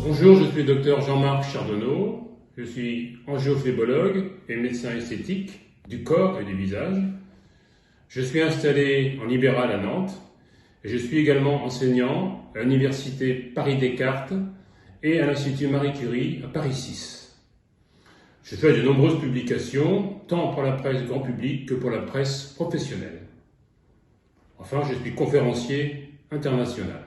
Bonjour, je suis le docteur Jean-Marc Chardonneau, je suis angiophébologue et médecin esthétique du corps et du visage. Je suis installé en libéral à Nantes et je suis également enseignant à l'université Paris-Descartes et à l'Institut Marie Curie à Paris 6. Je fais de nombreuses publications, tant pour la presse grand public que pour la presse professionnelle. Enfin, je suis conférencier international.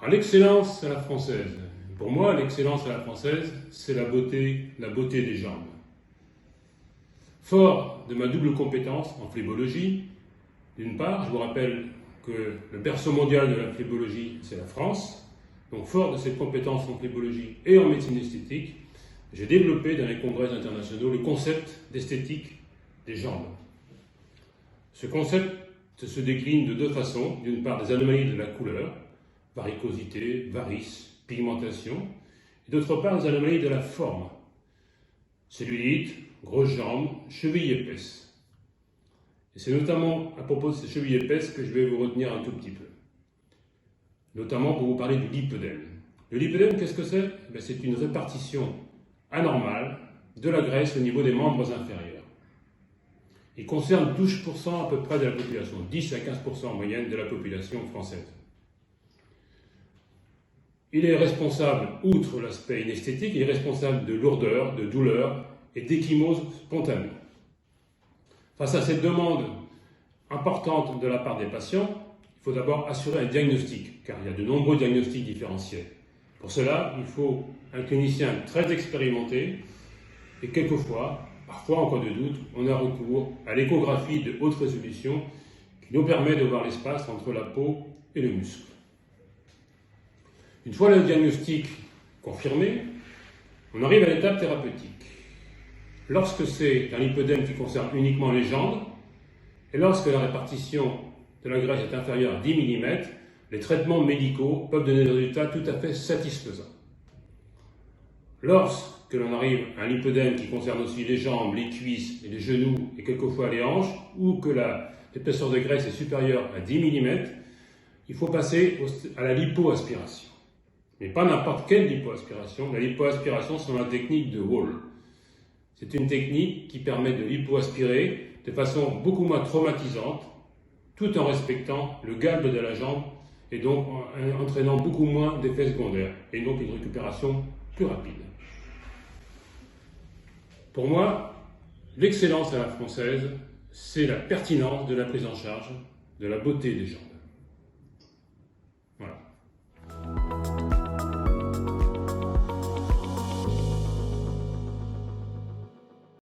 L'excellence à la française. Pour moi, l'excellence à la française, c'est la beauté des jambes. Fort de ma double compétence en phlébologie, d'une part, je vous rappelle que le berceau mondial de la phlébologie, c'est la France. Donc, fort de cette compétence en phlébologie et en médecine esthétique, j'ai développé dans les congrès internationaux le concept d'esthétique des jambes. Ce concept se décline de deux façons. D'une part, des anomalies de la couleur, varicosité, varices, pigmentation, et d'autre part des anomalies de la forme, cellulite, grosses jambes, chevilles épaisses. Et c'est notamment à propos de ces chevilles épaisses que je vais vous retenir un tout petit peu, notamment pour vous parler du lipœdème. Le lipœdème, qu'est-ce que c'est? C'est une répartition anormale de la graisse au niveau des membres inférieurs. Il concerne 12% à peu près de la population, 10 à 15% en moyenne de la population française. Il est responsable, outre l'aspect inesthétique, il est responsable de lourdeur, de douleur et d'échymose spontanée. Face à cette demande importante de la part des patients, il faut d'abord assurer un diagnostic, car il y a de nombreux diagnostics différentiels. Pour cela, il faut un clinicien très expérimenté et quelquefois, parfois en cas de doute, on a recours à l'échographie de haute résolution qui nous permet de voir l'espace entre la peau et le muscle. Une fois le diagnostic confirmé, on arrive à l'étape thérapeutique. Lorsque c'est un lipœdème qui concerne uniquement les jambes, et lorsque la répartition de la graisse est inférieure à 10 mm, les traitements médicaux peuvent donner des résultats tout à fait satisfaisants. Lorsque l'on arrive à un lipœdème qui concerne aussi les jambes, les cuisses et les genoux et quelquefois les hanches, ou que l'épaisseur de graisse est supérieure à 10 mm, il faut passer à la lipoaspiration. Mais pas n'importe quelle lipoaspiration. La lipoaspiration, c'est la technique de Wall. C'est une technique qui permet de lipoaspirer de façon beaucoup moins traumatisante, tout en respectant le galbe de la jambe et donc entraînant beaucoup moins d'effets secondaires et donc une récupération plus rapide. Pour moi, l'excellence à la française, c'est la pertinence de la prise en charge de la beauté des jambes.